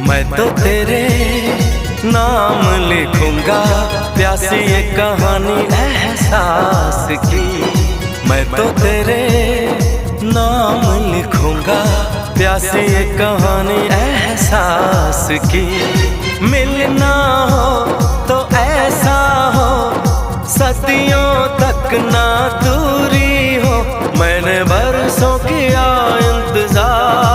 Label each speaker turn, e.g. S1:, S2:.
S1: मैं तो तेरे नाम लिखूंगा प्यासी ये कहानी एहसास की। मैं तो तेरे नाम लिखूंगा प्यासी ये कहानी एहसास की। मिलना हो तो ऐसा हो सदियों तक ना दूरी हो। मैंने बरसों किया इंतजार